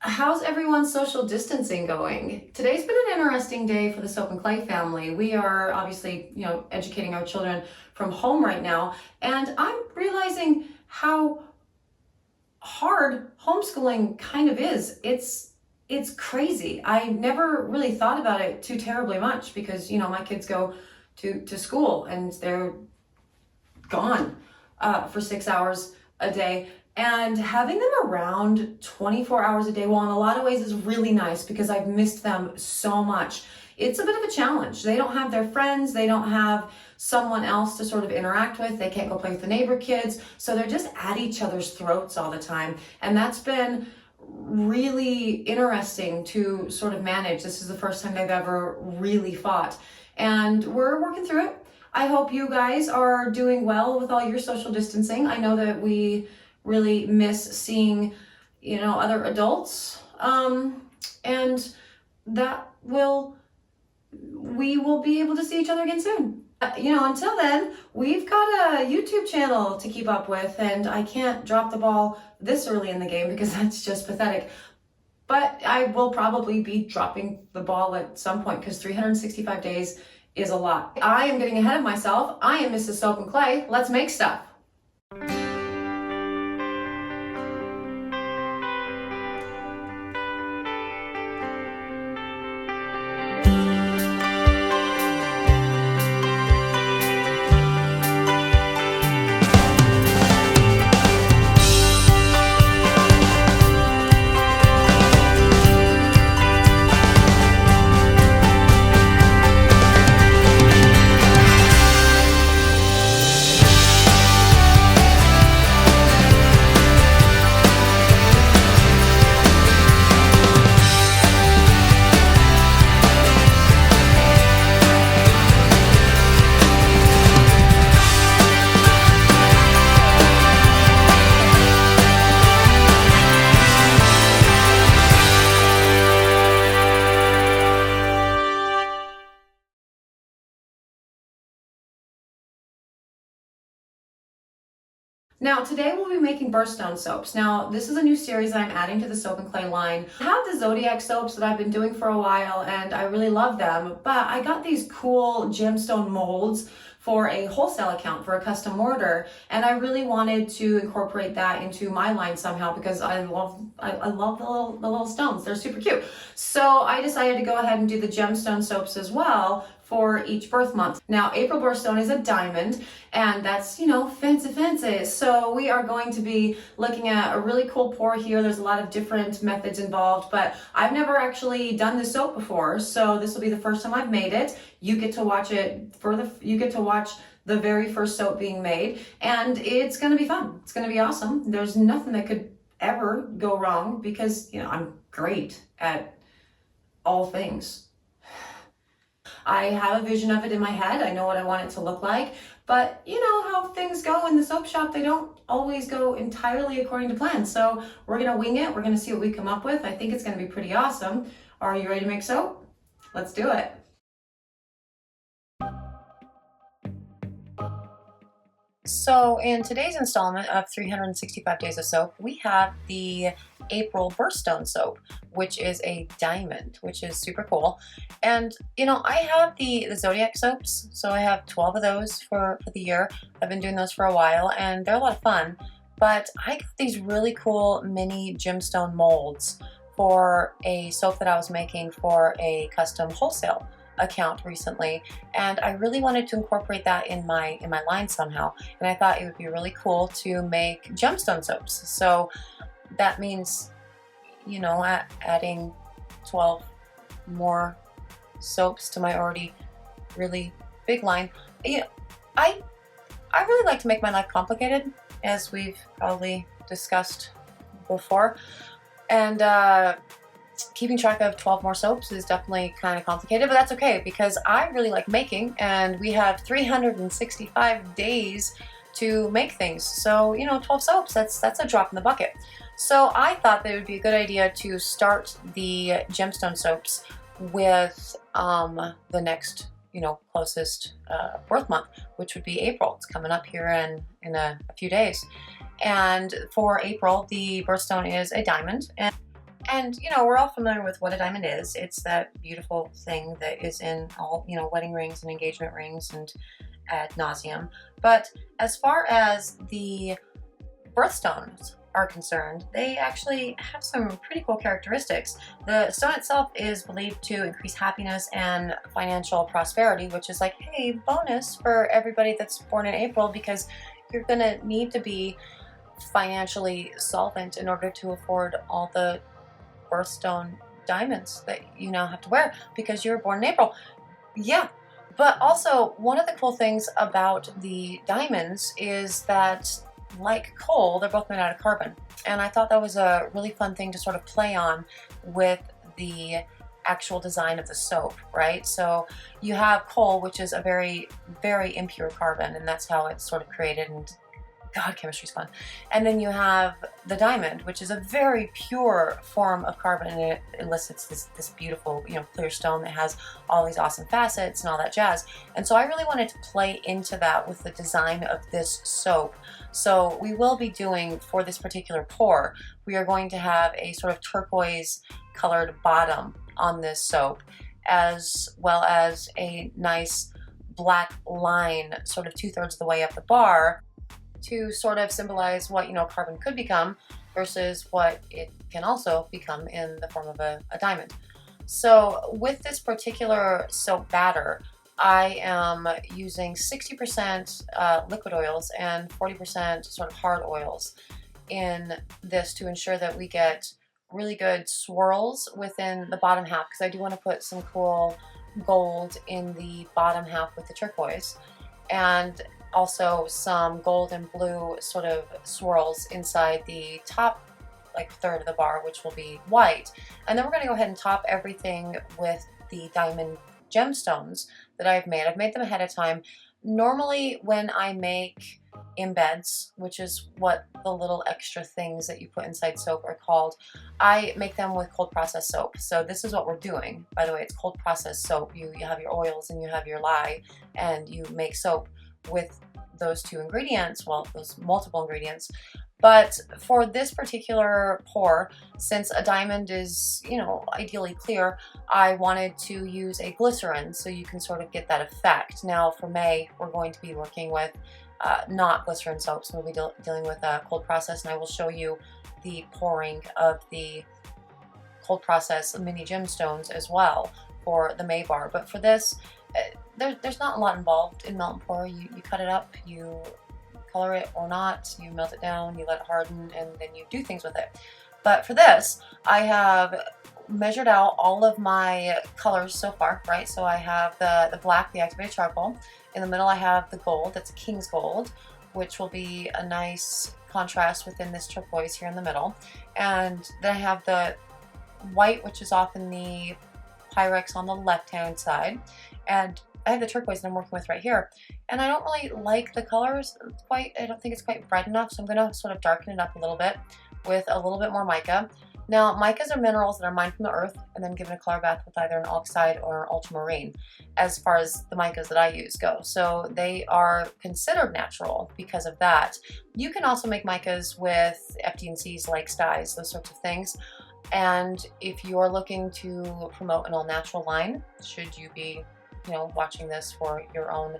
How's everyone's social distancing going? Today's been an interesting day for the Soap and Clay family. We are obviously, educating our children from home right now, and I'm realizing how hard homeschooling kind of is. It's crazy. I never really thought about it too terribly much because, my kids go to school and they're gone for 6 hours a day. And having them around 24 hours a day, well, in a lot of ways is really nice because I've missed them so much. It's a bit of a challenge. They don't have their friends. They don't have someone else to sort of interact with. They can't go play with the neighbor kids. So they're just at each other's throats all the time. And that's been really interesting to sort of manage. This is the first time they've ever really fought. And we're working through it. I hope you guys are doing well with all your social distancing. I know that we really miss seeing, other adults. And that we will be able to see each other again soon. Until then, we've got a YouTube channel to keep up with, and I can't drop the ball this early in the game because that's just pathetic. But I will probably be dropping the ball at some point because 365 days is a lot. I am getting ahead of myself. I am Mrs. Soap and Clay. Let's make stuff. Now, today we'll be making birthstone soaps. Now, this is a new series that I'm adding to the Soap and Clay line. I have the Zodiac soaps that I've been doing for a while, and I really love them, but I got these cool gemstone molds for a wholesale account for a custom order, and I really wanted to incorporate that into my line somehow because I love the little stones. They're super cute. So I decided to go ahead and do the gemstone soaps as well for each birth month. Now, April birthstone is a diamond, and that's, fancy. So we are going to be looking at a really cool pour here. There's a lot of different methods involved, but I've never actually done this soap before, so this will be the first time I've made it. You get to watch the very first soap being made, and it's going to be fun. It's going to be awesome. There's nothing that could ever go wrong because, I'm great at all things. I have a vision of it in my head. I know what I want it to look like, but you know how things go in the soap shop. They don't always go entirely according to plan. So we're going to wing it. We're going to see what we come up with. I think it's going to be pretty awesome. Are you ready to make soap? Let's do it. So in today's installment of 365 Days of Soap, we have the April Birthstone Soap, which is a diamond, which is super cool. And, I have the Zodiac soaps, so I have 12 of those for the year. I've been doing those for a while, and they're a lot of fun. But I got these really cool mini gemstone molds for a soap that I was making for a custom wholesale account recently, and I really wanted to incorporate that in my line somehow, and I thought it would be really cool to make gemstone soaps. So that means, adding 12 more soaps to my already really big line. I really like to make my life complicated, as we've probably discussed before, and keeping track of 12 more soaps is definitely kind of complicated, but that's okay because I really like making, and we have 365 days to make things. So, 12 soaps, that's a drop in the bucket. So I thought that it would be a good idea to start the gemstone soaps with the next, closest birth month, which would be April. It's coming up here in a few days. And for April, the birthstone is a diamond. And, you know, we're all familiar with what a diamond is. It's that beautiful thing that is in all, you know, wedding rings and engagement rings and ad nauseum. But as far as the birthstones are concerned, they actually have some pretty cool characteristics. The stone itself is believed to increase happiness and financial prosperity, which is like, hey, bonus for everybody that's born in April, because you're gonna need to be financially solvent in order to afford all the birthstone diamonds that you now have to wear because you were born in April. Yeah. But also, one of the cool things about the diamonds is that, like coal, they're both made out of carbon. And I thought that was a really fun thing to sort of play on with the actual design of the soap, right? So you have coal, which is a very, very impure carbon, and that's how it's sort of created. And God, chemistry's fun. And then you have the diamond, which is a very pure form of carbon, and it elicits this beautiful, you know, clear stone that has all these awesome facets and all that jazz. And so I really wanted to play into that with the design of this soap. So we will be doing, for this particular pour, we are going to have a sort of turquoise colored bottom on this soap, as well as a nice black line sort of 2/3 of the way up the bar, to sort of symbolize what, you know, carbon could become versus what it can also become in the form of a diamond. So with this particular soap batter, I am using 60% liquid oils and 40% sort of hard oils in this to ensure that we get really good swirls within the bottom half, because I do want to put some cool gold in the bottom half with the turquoise, and also some gold and blue sort of swirls inside the top like third of the bar, which will be white. And then we're going to go ahead and top everything with the diamond gemstones that I've made. I've made them ahead of time. Normally when I make embeds, which is what the little extra things that you put inside soap are called, I make them with cold process soap. So this is what we're doing. By the way, it's cold process soap. You have your oils and you have your lye, and you make soap with those two ingredients, well, those multiple ingredients. But for this particular pour, since a diamond is, you know, ideally clear, I wanted to use a glycerin so you can sort of get that effect. Now for May, we're going to be working with not glycerin soaps. We'll be dealing with cold process, and I will show you the pouring of the cold process mini gemstones as well for the May bar. But for this, there's not a lot involved in melt and pour. You cut it up, you color it or not, you melt it down, you let it harden, and then you do things with it. But for this, I have measured out all of my colors so far, right? So I have the black, the activated charcoal. In the middle I have the gold, that's a king's gold, which will be a nice contrast within this turquoise here in the middle. And then I have the white, which is off in the Pyrex on the left-hand side. And I have the turquoise that I'm working with right here. And I don't really like the colors quite, I don't think it's quite bright enough, so I'm gonna sort of darken it up a little bit with a little bit more mica. Now, micas are minerals that are mined from the earth and then given a color bath with either an oxide or an ultramarine, as far as the micas that I use go. So they are considered natural because of that. You can also make micas with FD&Cs like dyes, those sorts of things. And if you're looking to promote an all-natural line, should you be, you know, watching this for your own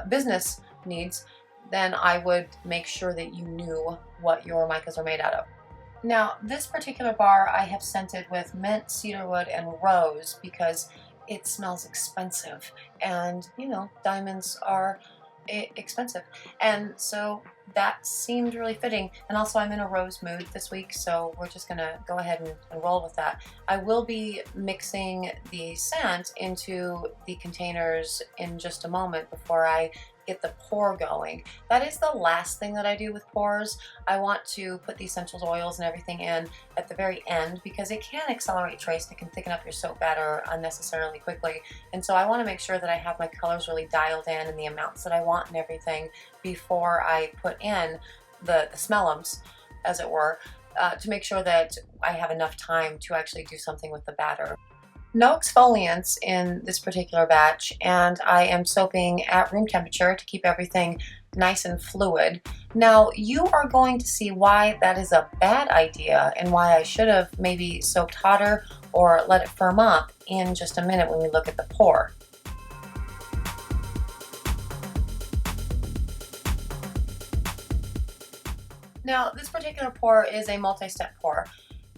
business needs, then I would make sure that you knew what your micas are made out of. Now, this particular bar I have scented with mint, cedarwood, and rose because it smells expensive, and you know, diamonds are expensive, and so that seemed really fitting. And also I'm in a rose mood this week, so we're just gonna go ahead and roll with that. I will be mixing the scent into the containers in just a moment before I get the pour going. That is the last thing that I do with pours. I want to put the essential oils and everything in at the very end because it can accelerate trace. It can thicken up your soap batter unnecessarily quickly. And so I want to make sure that I have my colors really dialed in and the amounts that I want and everything before I put in the smellums, as it were, to make sure that I have enough time to actually do something with the batter. No exfoliants in this particular batch, and I am soaping at room temperature to keep everything nice and fluid. Now you are going to see why that is a bad idea and why I should have maybe soaked hotter or let it firm up in just a minute when we look at the pour. Now this particular pour is a multi-step pour.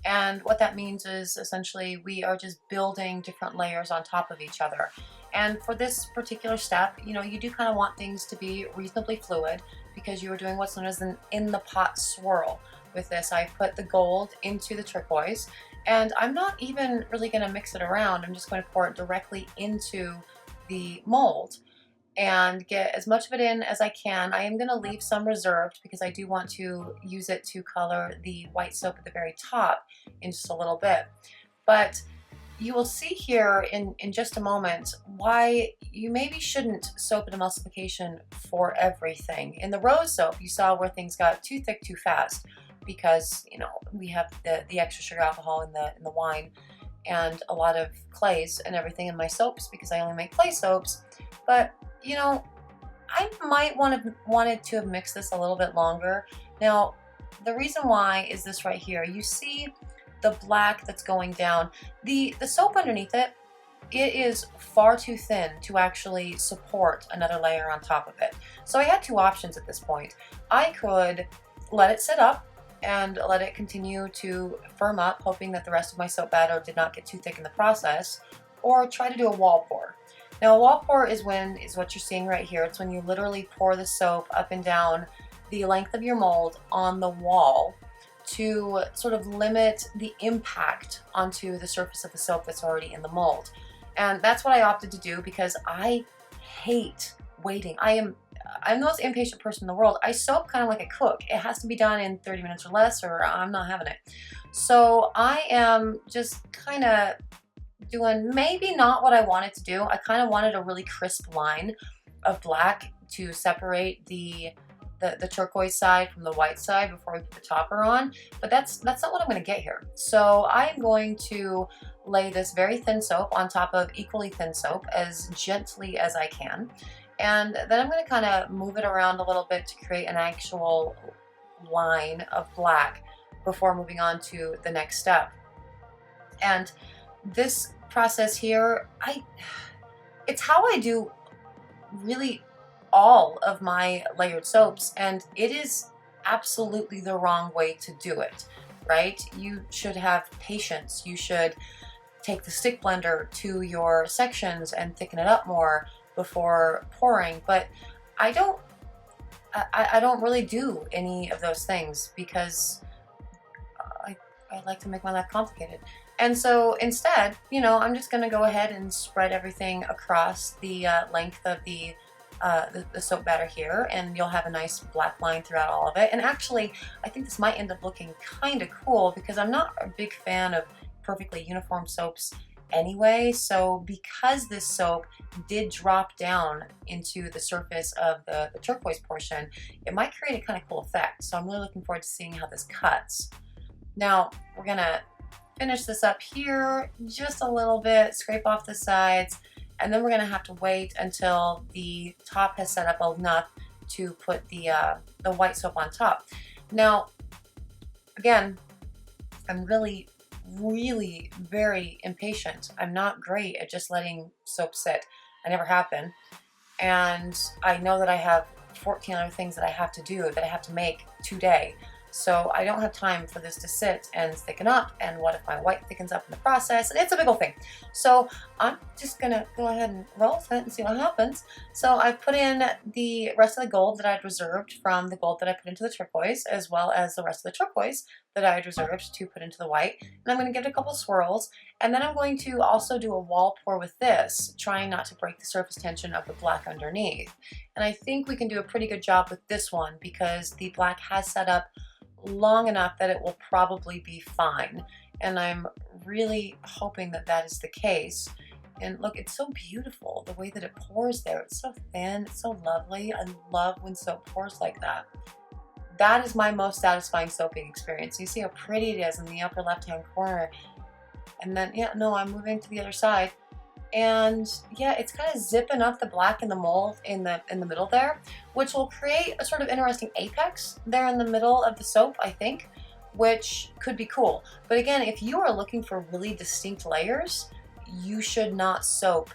And what that means is essentially we are just building different layers on top of each other. And for this particular step, you know, you do kind of want things to be reasonably fluid because you are doing what's known as an in the pot swirl. With this, I put the gold into the turquoise, and I'm not even really going to mix it around. I'm just going to pour it directly into the mold and get as much of it in as I can. I am going to leave some reserved because I do want to use it to color the white soap at the very top in just a little bit. But you will see here in just a moment why you maybe shouldn't soap and emulsification for everything. In the rose soap, you saw where things got too thick too fast because, you know, we have the extra sugar alcohol in the wine and a lot of clays and everything in my soaps because I only make clay soaps. But you know, I might wanted to have mixed this a little bit longer. Now, the reason why is this right here. You see the black that's going down. The soap underneath it, it is far too thin to actually support another layer on top of it. So I had two options at this point. I could let it sit up and let it continue to firm up, hoping that the rest of my soap batter did not get too thick in the process, or try to do a wall pour. Now a wall pour is what you're seeing right here. It's when you literally pour the soap up and down the length of your mold on the wall to sort of limit the impact onto the surface of the soap that's already in the mold. And that's what I opted to do because I hate waiting. I'm the most impatient person in the world. I soap kind of like a cook. It has to be done in 30 minutes or less or I'm not having it. So I am just kind of doing maybe not what I wanted to do. I kind of wanted a really crisp line of black to separate the turquoise side from the white side before we put the topper on, but that's not what I'm going to get here. So I'm going to lay this very thin soap on top of equally thin soap as gently as I can, and then I'm going to kind of move it around a little bit to create an actual line of black before moving on to the next step. And this process here, it's how I do really all of my layered soaps, and it is absolutely the wrong way to do it, right? You should have patience. You should take the stick blender to your sections and thicken it up more before pouring, but I don't really do any of those things because I like to make my life complicated. And so instead, you know, I'm just going to go ahead and spread everything across the length of the soap batter here, and you'll have a nice black line throughout all of it. And actually, I think this might end up looking kind of cool because I'm not a big fan of perfectly uniform soaps anyway. So because this soap did drop down into the surface of the turquoise portion, it might create a kind of cool effect. So I'm really looking forward to seeing how this cuts. Now, we're going to finish this up here just a little bit, scrape off the sides, and then we're going to have to wait until the top has set up enough to put the white soap on top. Now, again, I'm really very impatient. I'm not great at just letting soap sit. I never have been. And I know that I have 14 other things that I have to do, that I have to make today. So I don't have time for this to sit and thicken up, and what if my white thickens up in the process? And it's a big old thing. So I'm just gonna go ahead and roll with it and see what happens. So I've put in the rest of the gold that I'd reserved from the gold that I put into the turquoise, as well as the rest of the turquoise that I had reserved to put into the white. And I'm gonna give it a couple swirls, and then I'm going to also do a wall pour with this, trying not to break the surface tension of the black underneath. And I think we can do a pretty good job with this one because the black has set up long enough that it will probably be fine, and I'm really hoping that that is the case. And look, it's so beautiful the way that it pours there. It's so thin, it's so lovely. I love when soap pours like that. That is my most satisfying soaping experience. You see how pretty it is in the upper left hand corner. And then, yeah, no, I'm moving to the other side. And yeah, it's kind of zipping up the black in the mold in the middle there, which will create a sort of interesting apex there in the middle of the soap, I think, which could be cool. But again, if you are looking for really distinct layers, you should not soap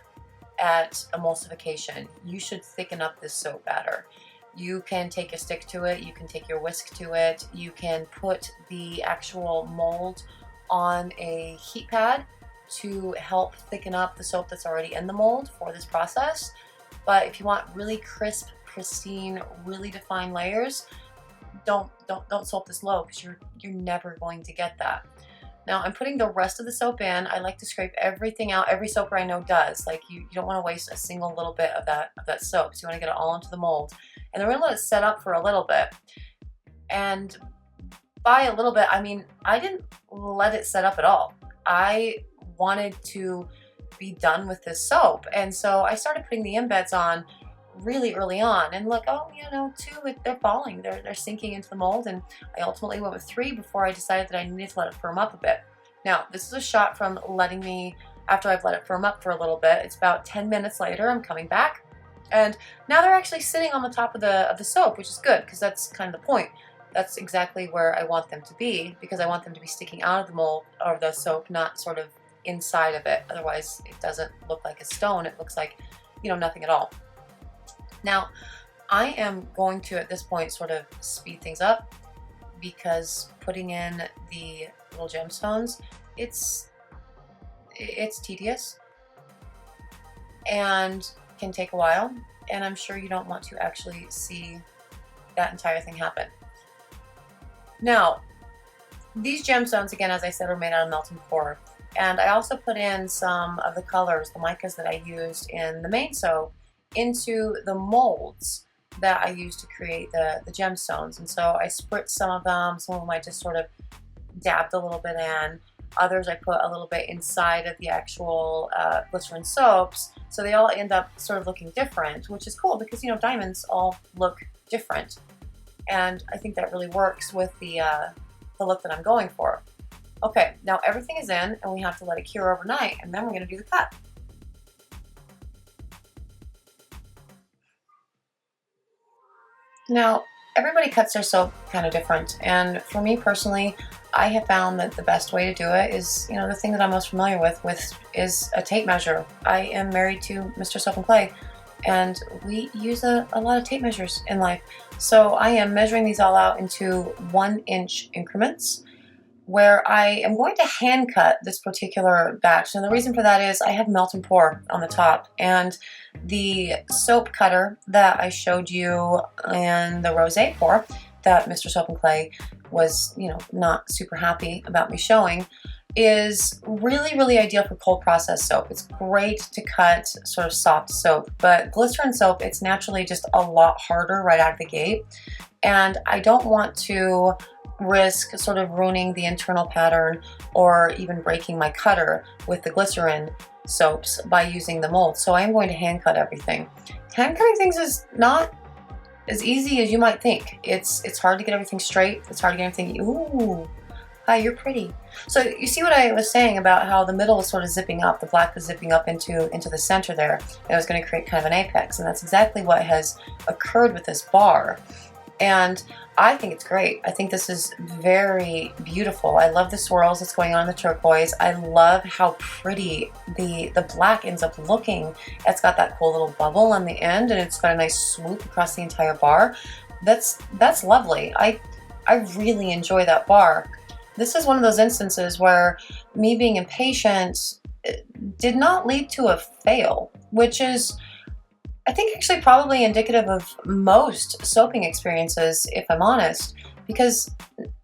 at emulsification. You should thicken up this soap batter. You can take a stick to it, you can take your whisk to it, you can put the actual mold on a heat pad to help thicken up the soap that's already in the mold for this process. But if you want really crisp, pristine, really defined layers, don't soap this low, because you're never going to get that. Now I'm putting the rest of the soap in. I like to scrape everything out. Every soaper I know does. Like you don't want to waste a single little bit of that soap. So you want to get it all into the mold. And then we're gonna let it set up for a little bit. And by a little bit, I mean, I didn't let it set up at all. I wanted to be done with this soap. And so I started putting the embeds on really early on, and look, oh, you know, 2, they're falling, they're sinking into the mold, and I ultimately went with 3 before I decided that I needed to let it firm up a bit. Now, this is a shot from letting me, after I've let it firm up for a little bit. It's about 10 minutes later, I'm coming back, and now they're actually sitting on the top of the soap, which is good, because that's kind of the point. That's exactly where I want them to be, because I want them to be sticking out of the mold or the soap, not sort of inside of it. Otherwise, it doesn't look like a stone. It looks like, you know, nothing at all. Now, I am going to, at this point, sort of speed things up, because putting in the little gemstones, it's tedious and can take a while, and I'm sure you don't want to actually see that entire thing happen. Now, these gemstones, again, as I said, are made out of melt and pour, and I also put in some of the colors, the micas that I used in the main soap, into the molds that I used to create the gemstones. And so I spritzed some of them I just sort of dabbed a little bit in, others I put a little bit inside of the actual glycerin soaps, so they all end up sort of looking different, which is cool, because, you know, diamonds all look different, and I think that really works with the look that I'm going for. Okay, now everything is in, and we have to let it cure overnight, and then we're going to do the cut. Now, everybody cuts their soap kind of different, and for me personally, I have found that the best way to do it is, you know, the thing that I'm most familiar with is a tape measure. I am married to Mr. Soap and Clay, and we use a lot of tape measures in life. So I am measuring these all out into 1-inch increments, where I am going to hand cut this particular batch. And the reason for that is I have melt and pour on the top, and the soap cutter that I showed you in the rosé pour that Mr. Soap and Clay was, you know, not super happy about me showing, is really ideal for cold process soap. It's great to cut sort of soft soap, but glycerin soap, it's naturally just a lot harder right out of the gate, and I don't want to risk sort of ruining the internal pattern or even breaking my cutter with the glycerin soaps by using the mold. So I'm going to hand cut everything. Hand cutting things is not as easy as you might think. It's hard to get everything straight. It's hard to get everything. Ooh, hi, you're pretty. So you see what I was saying about how the middle was sort of zipping up, the black was zipping up into the center there, and it was going to create kind of an apex, and that's exactly what has occurred with this bar. And I think it's great. I think this is very beautiful. I love the swirls that's going on in the turquoise. I love how pretty the black ends up looking. It's got that cool little bubble on the end, and it's got a nice swoop across the entire bar. That's lovely. I really enjoy that bar. This is one of those instances where me being impatient did not lead to a fail, which is, I think, actually probably indicative of most soaping experiences, if I'm honest, because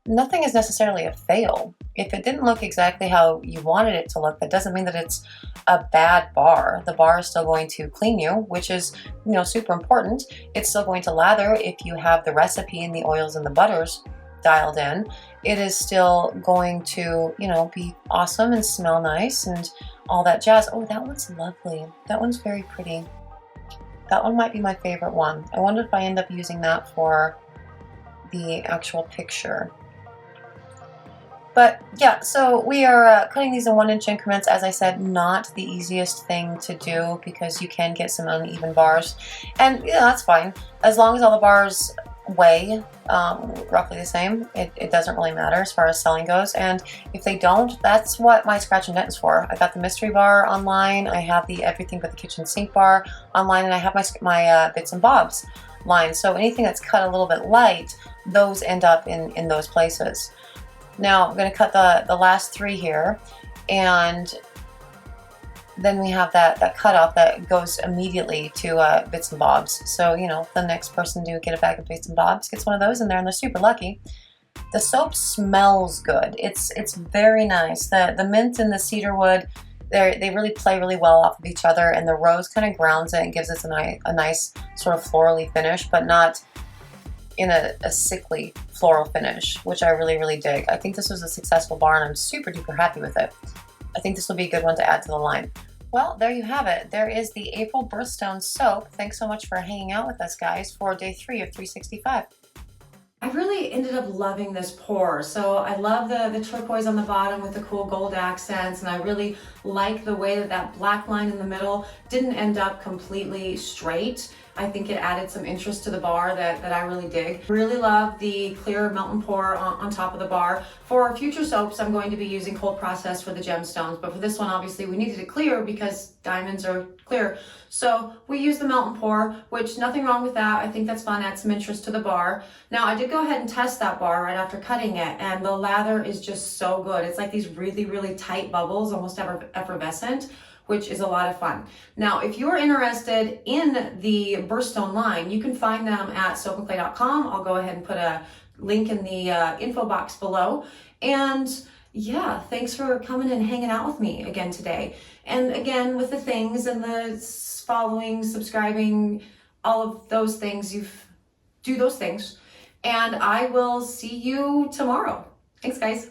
nothing is necessarily a fail. If it didn't look exactly how you wanted it to look, that doesn't mean that it's a bad bar. The bar is still going to clean you, which is, you know, super important. It's still going to lather if you have the recipe and the oils and the butters dialed in. It is still going to, you know, be awesome and smell nice and all that jazz. Oh, that one's lovely. That one's very pretty. That one might be my favorite one. I wonder if I end up using that for the actual picture. But yeah, so we are cutting these in 1 inch increments. As I said, not the easiest thing to do because you can get some uneven bars. And yeah, that's fine. As long as all the bars weigh roughly the same, it doesn't really matter as far as selling goes. And if they don't, that's what my scratch and dent is for. I got the mystery bar online. I have the everything but the kitchen sink bar online, and I have my bits and bobs line. So anything that's cut a little bit light, those end up in those places. Now I'm going to cut the last 3 here, and then we have that cutoff that goes immediately to bits and bobs. So, you know, the next person to get a bag of bits and bobs gets one of those in there, and they're super lucky. The soap smells good. It's very nice. The mint and the cedar wood, they really play really well off of each other, and the rose kind of grounds it and gives it a nice sort of florally finish, but not in a sickly floral finish, which I really, really dig. I think this was a successful bar, and I'm super duper happy with it. I think this will be a good one to add to the line. Well, there you have it. There is the April Birthstone Soap. Thanks so much for hanging out with us, guys, for day 3 of 365. I really ended up loving this pour. So I love the turquoise on the bottom with the cool gold accents, and I really like the way that black line in the middle didn't end up completely straight. I think it added some interest to the bar that I really dig. Really love the clear melt and pour on top of the bar. For future soaps, I'm going to be using cold process for the gemstones, but for this one, obviously, we needed it clear because diamonds are clear. So we use the melt and pour, which nothing wrong with that. I think that's fun, add some interest to the bar. Now, I did go ahead and test that bar right after cutting it, and the lather is just so good. It's like these really, really tight bubbles, almost effervescent, which is a lot of fun. Now, if you're interested in the Birthstone line, you can find them at soapandclay.com. I'll go ahead and put a link in the info box below. And yeah, thanks for coming and hanging out with me again today. And again, with the things and the following, subscribing, all of those things, do those things. And I will see you tomorrow. Thanks, guys.